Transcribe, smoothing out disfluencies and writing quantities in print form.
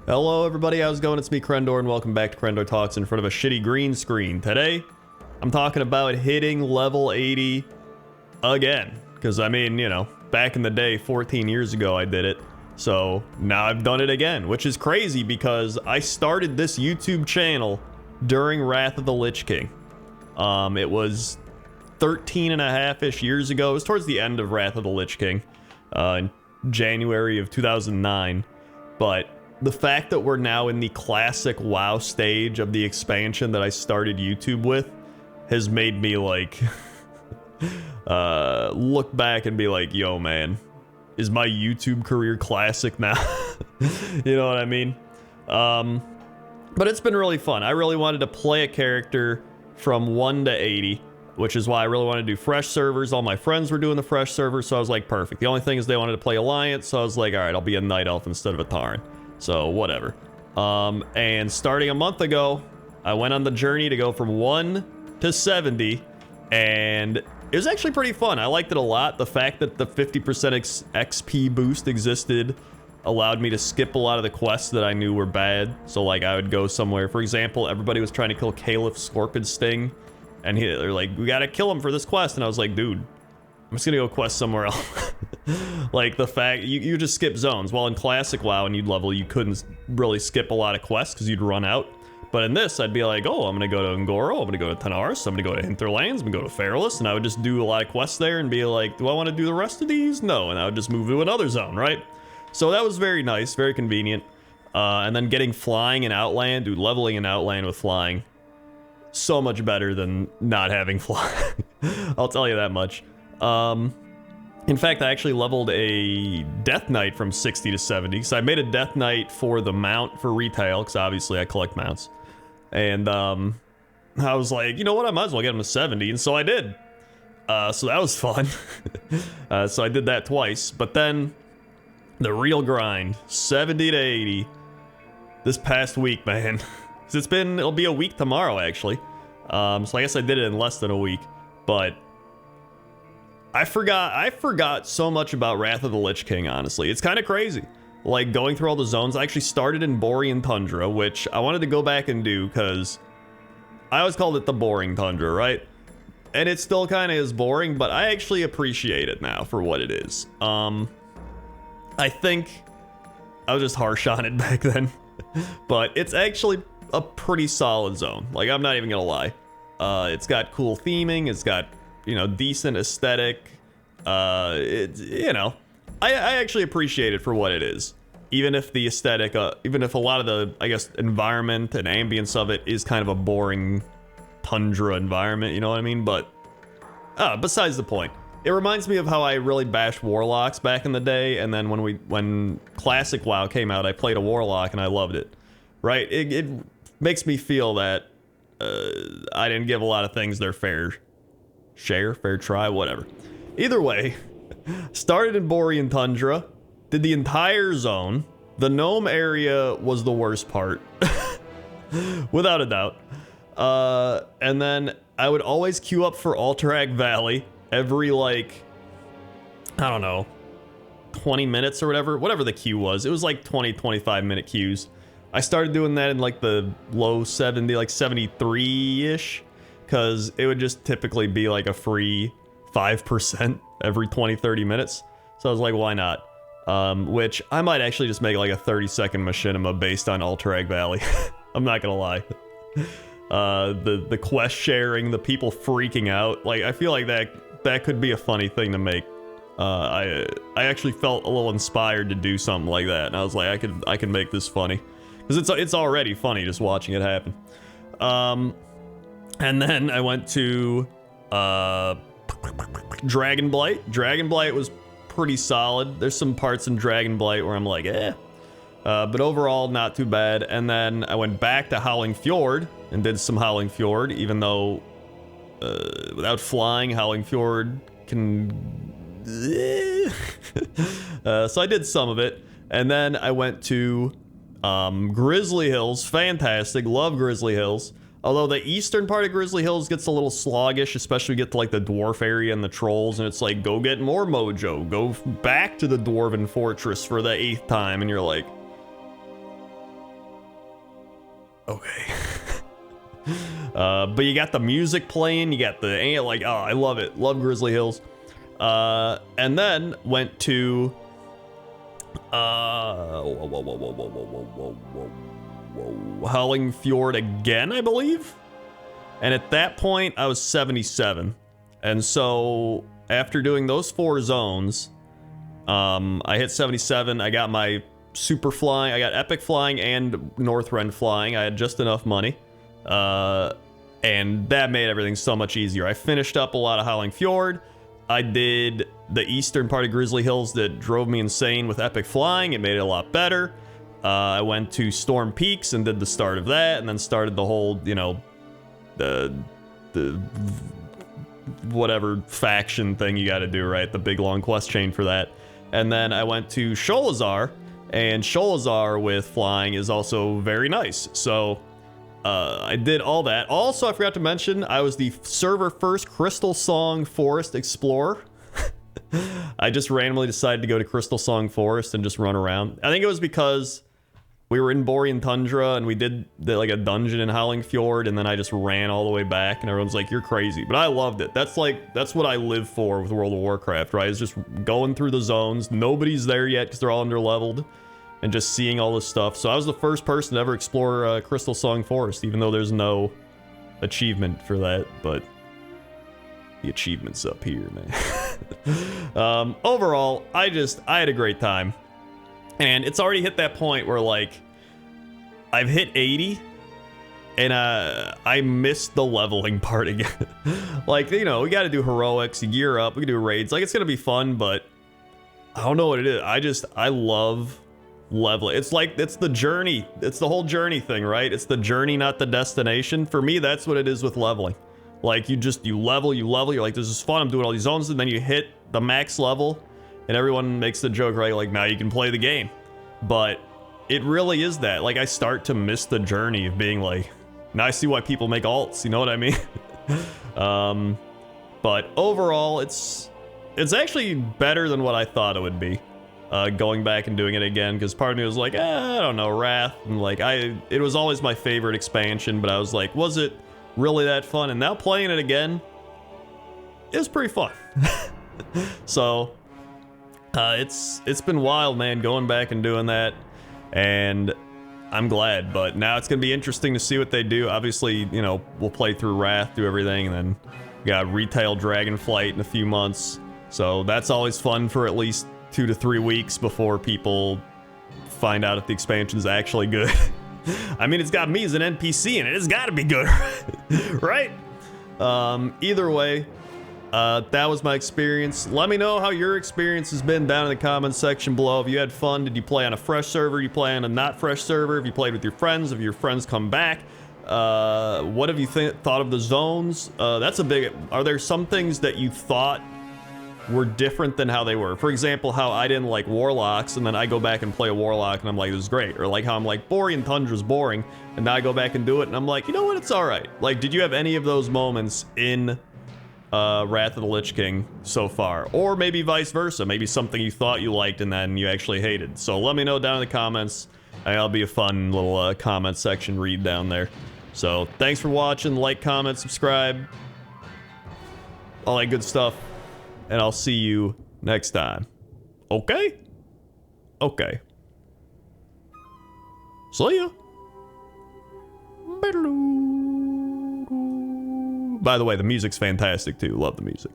Hello everybody, how's it going? It's me, Crendor, and welcome back to Crendor Talks in front of a shitty green screen. Today, I'm talking about hitting level 80 again. Because, I mean, you know, back in the day, 14 years ago, I did it. So, now I've done it again, which is crazy because I started this YouTube channel during Wrath of the Lich King. It was 13 and a half-ish years ago. It was towards the end of Wrath of the Lich King, in January of 2009. But the fact that we're now in the classic WoW stage of the expansion that I started YouTube with has made me, like, look back and be like, yo, man, is my YouTube career classic now? You know what I mean? But it's been really fun. I really wanted to play a character from 1 to 80, which is why I really wanted to do fresh servers. All my friends were doing the fresh servers, so I was like, perfect. The only thing is they wanted to play Alliance, so I was like, all right, I'll be a Night Elf instead of a Tauren. So, whatever. And starting a month ago, I went on the journey to go from 1 to 70, and it was actually pretty fun. I liked it a lot. The fact that the 50% XP boost existed allowed me to skip a lot of the quests that I knew were bad. So, like, I would go somewhere. For example, everybody was trying to kill Caliph Scorpion Sting, and they're like, we gotta kill him for this quest. And I was like, dude, I'm just gonna go quest somewhere else. Like, the fact, you just skip zones. Well, in Classic WoW, when you'd level, you couldn't really skip a lot of quests because you'd run out. But in this, I'd be like, oh, I'm gonna go to Ngoro, I'm gonna go to Tanaris, I'm gonna go to Hinterlands, I'm gonna go to Feralus, and I would just do a lot of quests there and be like, do I want to do the rest of these? No, and I would just move to another zone, right? So that was very nice, very convenient. And then getting flying in Outland, dude, leveling in Outland with flying, so much better than not having flying. I'll tell you that much. In fact, I actually leveled a Death Knight from 60 to 70. So I made a Death Knight for the mount for retail, because obviously I collect mounts. And I was like, you know what, I might as well get him to 70, and so I did. So that was fun. So I did that twice. But then, the real grind, 70 to 80, this past week, man. It'll be a week tomorrow, actually. So I guess I did it in less than a week. But I forgot so much about Wrath of the Lich King, honestly. It's kind of crazy. Like, going through all the zones, I actually started in Borean Tundra, which I wanted to go back and do, because I always called it the boring Tundra, right? And it still kind of is boring, but I actually appreciate it now for what it is. I think I was just harsh on it back then. But it's actually a pretty solid zone. Like, I'm not even gonna lie. It's got cool theming, it's got, you know, decent aesthetic. You know, I actually appreciate it for what it is. Even if the aesthetic, even if a lot of the, I guess, environment and ambience of it is kind of a boring tundra environment, you know what I mean? But, besides the point. It reminds me of how I really bashed Warlocks back in the day, and then when Classic WoW came out, I played a Warlock and I loved it. Right? It makes me feel that I didn't give a lot of things their fair try, whatever. Either way, started in Borean Tundra, did the entire zone. The gnome area was the worst part, without a doubt. And then I would always queue up for Alterac Valley every, like, I don't know, 20 minutes or whatever the queue was. It was like 20, 25 minute queues. I started doing that in like the low 70, like 73-ish. Because it would just typically be like a free 5% every 20-30 minutes. So I was like, why not? Which I might actually just make like a 30-second machinima based on Alterac Valley. I'm not gonna lie. The quest sharing, the people freaking out. Like, I feel like that could be a funny thing to make. I actually felt a little inspired to do something like that. And I was like, I can make this funny. Because it's already funny just watching it happen. And then I went to Dragonblight. Dragonblight was pretty solid. There's some parts in Dragonblight where I'm like, eh. But overall, not too bad. And then I went back to Howling Fjord and did some Howling Fjord, even though without flying, Howling Fjord can... So I did some of it. And then I went to Grizzly Hills. Fantastic. Love Grizzly Hills. Although the eastern part of Grizzly Hills gets a little sluggish, especially when you get to like the dwarf area and the trolls, and it's like, go get more mojo, go back to the dwarven fortress for the 8th time, and you're like, Okay. But you got the music playing, you got the, like, oh, I love it. Love Grizzly Hills. And then went to, Howling Fjord again, I believe. And at that point, I was 77. And so after doing those 4 zones, I hit 77. I got my super flying. I got epic flying and Northrend flying. I had just enough money. And that made everything so much easier. I finished up a lot of Howling Fjord. I did the eastern part of Grizzly Hills that drove me insane with epic flying. It made it a lot better. I went to Storm Peaks and did the start of that, and then started the whole, you know, the whatever faction thing you got to do, right? The big long quest chain for that. And then I went to Sholazar, and Sholazar with flying is also very nice. So I did all that. Also, I forgot to mention, I was the server first Crystal Song Forest Explorer. I just randomly decided to go to Crystal Song Forest and just run around. I think it was because we were in Borean Tundra and we did like a dungeon in Howling Fjord, and then I just ran all the way back, and everyone's like, you're crazy. But I loved it. That's what I live for with World of Warcraft, right? It's just going through the zones. Nobody's there yet because they're all underleveled, and just seeing all this stuff. So I was the first person to ever explore Crystal Song Forest, even though there's no achievement for that, but the achievement's up here, man. Overall, I had a great time. And it's already hit that point where, like, I've hit 80, and I missed the leveling part again. Like, you know, we got to do heroics, gear up, we can do raids. Like, it's going to be fun, but I don't know what it is. I love leveling. It's like, it's the journey. It's the whole journey thing, right? It's the journey, not the destination. For me, that's what it is with leveling. Like, you level, you're like, this is fun, I'm doing all these zones, and then you hit the max level, and everyone makes the joke, right? Like, now you can play the game. But it really is that. Like, I start to miss the journey of being like, now I see why people make alts, you know what I mean? But overall, it's actually better than what I thought it would be. Going back and doing it again, because part of me was like, I don't know, Wrath, and like, it was always my favorite expansion, but I was like, was it really that fun? And now playing it again, it was pretty fun. So it's been wild, man, going back and doing that, and I'm glad. But now it's gonna be interesting to see what they do. Obviously, you know, we'll play through Wrath, do everything, and then we got retail Dragonflight in a few months, so that's always fun for at least 2 to 3 weeks before people find out if the expansion is actually good. I mean, it's got me as an NPC in it. It's got to be good, right? Either way, that was my experience. Let me know how your experience has been down in the comments section below. If you had fun, did you play on a fresh server? Did you play on a not fresh server? If you played with your friends, if your friends come back, what have you thought of the zones? That's a big. Are there some things that you thought were different than how they were? For example, how I didn't like warlocks, and then I go back and play a warlock and I'm like, this is great. Or like how I'm like, Borean Tundra's boring, and now I go back and do it and I'm like, you know what, it's all right. Like, did you have any of those moments in Wrath of the Lich King so far? Or maybe vice versa, maybe something you thought you liked and then you actually hated. So let me know down in the comments. That'll be a fun little comment section read down there. So thanks for watching. Like, comment, subscribe, all that good stuff. And I'll see you next time. Okay? Okay. See ya. By the way, the music's fantastic too. Love the music.